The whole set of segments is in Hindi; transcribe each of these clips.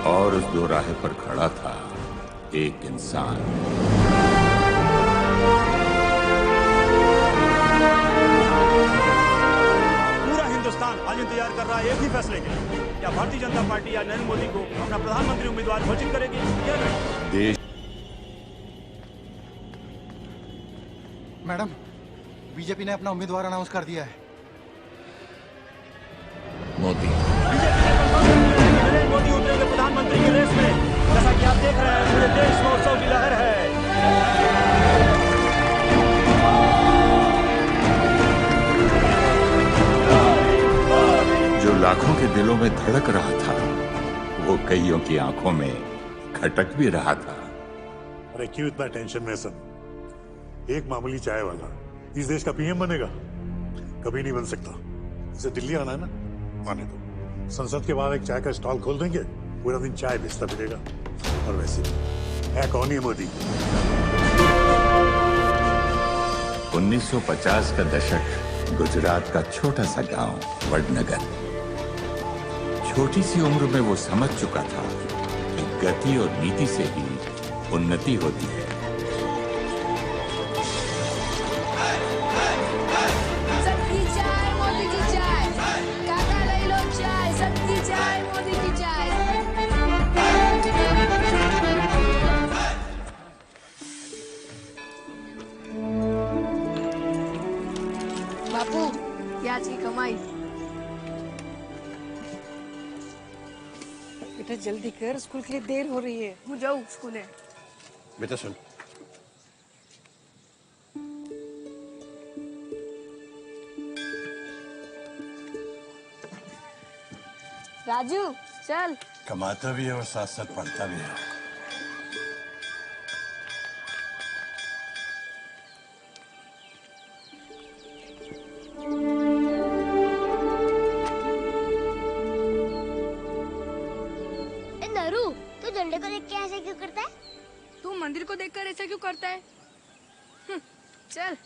और उस दोराहे पर खड़ा था एक इंसान। पूरा हिंदुस्तान आज इंतजार कर रहा है एक ही फैसले के लिए, क्या भारतीय जनता पार्टी या नरेंद्र मोदी को अपना प्रधानमंत्री उम्मीदवार घोषित करेगी या नहीं। देश मैडम, बीजेपी ने अपना उम्मीदवार अनाउंस कर दिया है। मोदी नरेंद्र मोदी उतरेंगे प्रधानमंत्री की रेस में। जैसा कि आप देख रहे हैं पूरे देश में उत्सव की लहर है। जो लाखों के दिलों में धड़क रहा था वो कईयों की आंखों में खटक भी रहा था। अरे क्यों इतना टेंशन में सब? एक मामूली चाय वाला इस देश का पीएम बनेगा? कभी नहीं बन सकता। उसे दिल्ली आना है ना, आने दो। संसद के बाहर एक चाय का स्टॉल खोल देंगे, पूरा दिन चाय बेचता फिरेगा। और वैसे है कौन है मोदी? 1950 का दशक, गुजरात का छोटा सा गांव वडनगर। छोटी सी उम्र में वो समझ चुका था कि गति और नीति से ही उन्नति होती है। सबकी चाय मोदी की चाय, काका ले लो चाय, सबकी चाय मोदी की चाय। बापू, ये आज की कमाई। बेटा जल्दी कर, स्कूल के लिए देर हो रही है। मैं जाऊँ स्कूले। बेटा सुन, राजू चल। कमाता भी है और साथ साथ पढ़ता भी है। नरू, तू झंडे को देख के ऐसे क्यों करता है? तू मंदिर को देखकर ऐसा क्यों करता है? चल।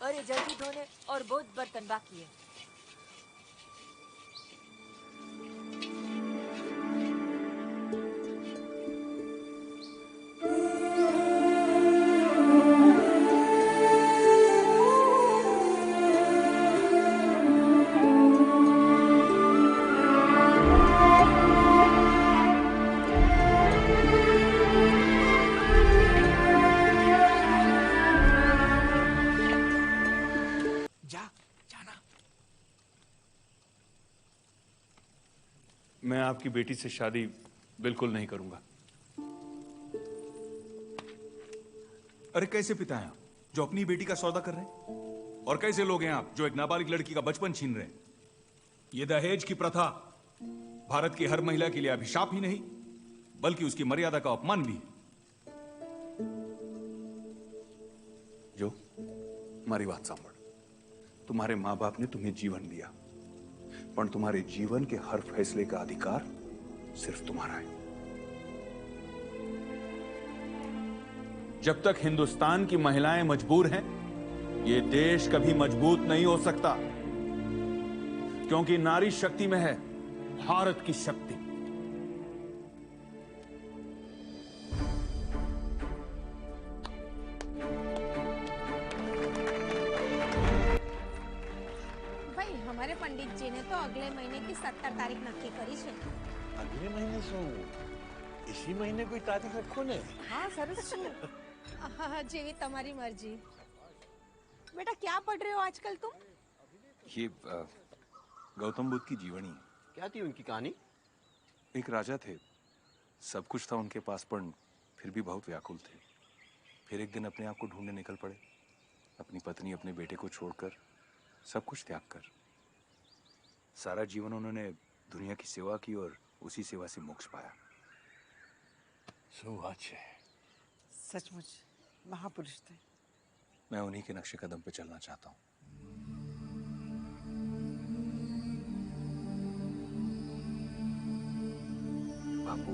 अरे जल्दी धोने, और बहुत बर्तन बाकी है। मैं आपकी बेटी से शादी बिल्कुल नहीं करूंगा। अरे कैसे पिता हैं आप जो अपनी बेटी का सौदा कर रहे हैं? और कैसे लोग हैं आप जो एक नाबालिग लड़की का बचपन छीन रहे हैं? यह दहेज की प्रथा भारत की हर महिला के लिए अभिशाप ही नहीं बल्कि उसकी मर्यादा का अपमान भी है। जो हमारी बात सांभळ, तुम्हारे मां बाप ने तुम्हें जीवन दिया, पर तुम्हारे जीवन के हर फैसले का अधिकार सिर्फ तुम्हारा है। जब तक हिंदुस्तान की महिलाएं मजबूर हैं, ये देश कभी मजबूत नहीं हो सकता, क्योंकि नारी शक्ति में है भारत की शक्ति। भाई हमारे पंडित जी ने तो अगले महीने की 17 तारीख नक्की करी है। अगले महीने से इसी महीने कोई तारीख रखो ने? हाँ सरस हाँ जीवी तुम्हारी मर्जी। बेटा क्या पढ़ रहे हो आजकल तुम? ये गौतम बुद्ध की जीवनी है। क्या थी उनकी कहानी? एक राजा थे, सब कुछ था उनके पास, पर फिर भी बहुत व्याकुल थे। फिर एक दिन अपने आप को ढूंढने निकल पड़े, अपनी पत्नी अपने बेटे को छोड़कर, सब कुछ त्याग कर। सारा जीवन उन्होंने दुनिया की सेवा की और उसी सेवा से मोक्ष पाया। सुवाच है। सचमुच महापुरुष थे। मैं उन्हीं के नक्शे कदम पे चलना चाहता हूँ। बापू,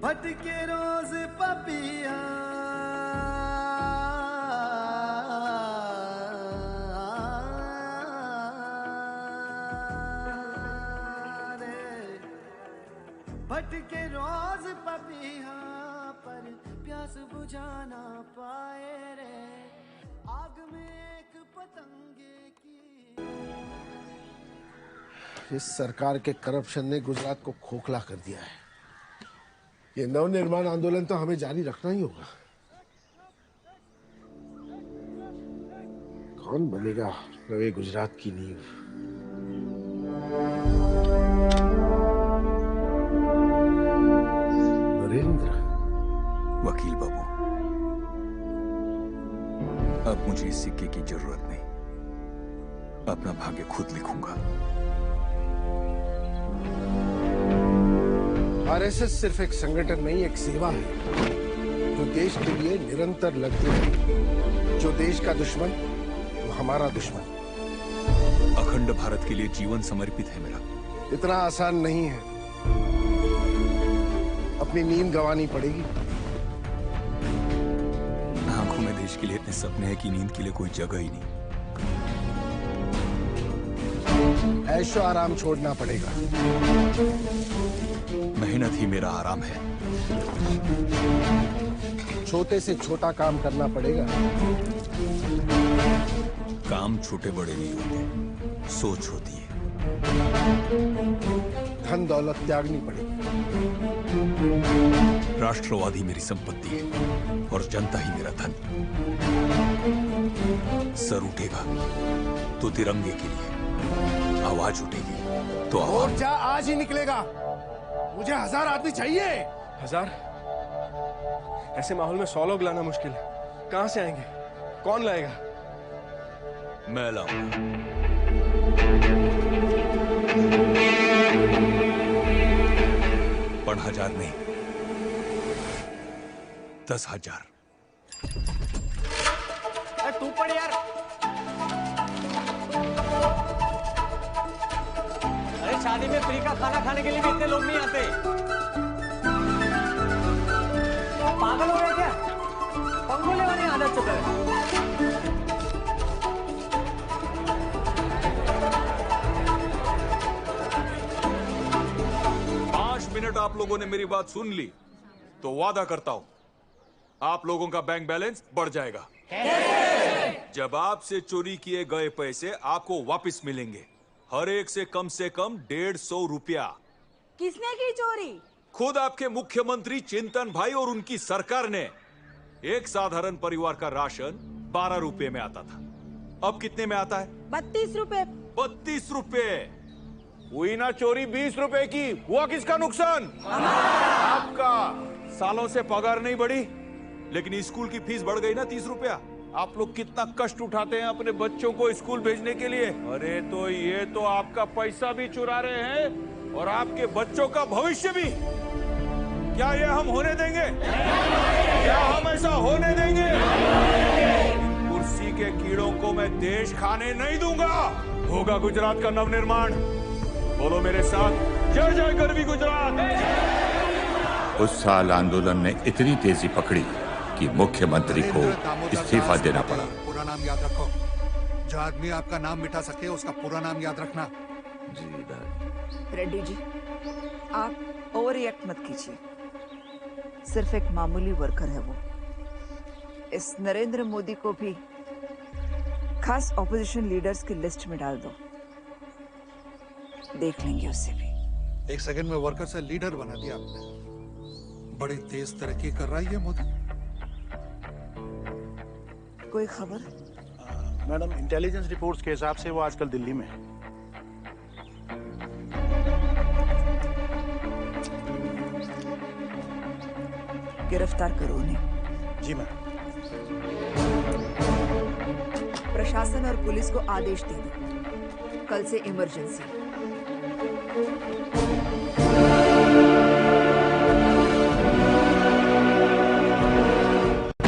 भटके रोज पपिया भटके रोज पपिया पर प्यास बुझाना पाए रे आग में एक पतंगे की। इस सरकार के करप्शन ने गुजरात को खोखला कर दिया है। ये नवनिर्माण आंदोलन तो हमें जारी रखना ही होगा। कौन बनेगा नए गुजरात की नींव? नरेंद्र। वकील बाबू, अब मुझे इस सिक्के की जरूरत नहीं। अपना भाग्य खुद लिखूंगा। आरएसएस सिर्फ एक संगठन नहीं, एक सेवा है जो देश के लिए निरंतर लड़ती है। जो देश का दुश्मन वो हमारा दुश्मन। अखंड भारत के लिए जीवन समर्पित है मेरा। इतना आसान नहीं है। अपनी नींद गंवानी पड़ेगी। आंखों में देश के लिए इतने सपने हैं कि नींद के लिए कोई जगह ही नहीं। ऐशो आराम छोड़ना पड़ेगा। मेहनत ही मेरा आराम है। छोटे से छोटा काम करना पड़ेगा। काम छोटे बड़े नहीं होते, सोच होती है। धन दौलत त्यागनी पड़ेगी। राष्ट्रवादी मेरी संपत्ति है और जनता ही मेरा धन। सर उठेगा तो तिरंगे के लिए, आवाज उठेगी तो आवाज। मोर्चा आज ही निकलेगा। मुझे 1000 आदमी चाहिए। 1000? ऐसे माहौल में 100 लोग लाना मुश्किल है। कहां से आएंगे? कौन लाएगा? मैं लाऊंगा। 1000 नहीं, 10,000। तू पढ़ यार। अरे शादी में फ्री का खाना खाने के लिए भी इतने लोग नहीं आते। पागल हो गए क्या? पंगोले वाली आदत चुका है। 5 मिनट आप लोगों ने मेरी बात सुन ली तो वादा करता हूं आप लोगों का बैंक बैलेंस बढ़ जाएगा। जब आपसे चोरी किए गए पैसे आपको वापस मिलेंगे, हर एक से कम 150 रुपया। किसने की चोरी? खुद आपके मुख्यमंत्री चिंतन भाई और उनकी सरकार ने। एक साधारण परिवार का राशन 12 रुपए में आता था, अब कितने में आता है? 32 रुपए। 32 रुपए। हुई ना चोरी 20 रुपए की, हुआ किसका नुकसान? आपका। सालों से पगार नहीं बढ़ी, लेकिन स्कूल की फीस बढ़ गई ना 30 रुपया। आप लोग कितना कष्ट उठाते हैं अपने बच्चों को स्कूल भेजने के लिए। अरे तो ये तो आपका पैसा भी चुरा रहे हैं और आपके बच्चों का भविष्य भी। क्या ये हम होने देंगे? क्या हम ऐसा होने देंगे? इन कुर्सी के कीड़ों को मैं देश खाने नहीं दूंगा। होगा गुजरात का नवनिर्माण। बोलो मेरे साथ, जय जय गरवी गुजरात। उस साल आंदोलन ने इतनी तेजी पकड़ी कि मुख्यमंत्री को इस्तीफा देना पड़ा। पूरा नाम याद रखो। जो आदमी आपका नाम मिटा सके उसका पूरा नाम याद रखना। जी रेड्डी जी, आप ओवर रिएक्ट मत कीजिए। सिर्फ एक मामूली वर्कर है वो। इस नरेंद्र मोदी को भी खास ऑपोजिशन लीडर्स की लिस्ट में डाल दो, देख लेंगे उससे भी। 1 सेकंड में वर्कर से लीडर बना दिया आपने। बड़ी तेज तरक्की कर रहा है ये मोदी। कोई खबर? मैडम, इंटेलिजेंस रिपोर्ट्स के हिसाब से वो आजकल दिल्ली में है। गिरफ्तार करो उन्हें। जी मैम। प्रशासन और पुलिस को आदेश दे दो, कल से इमरजेंसी।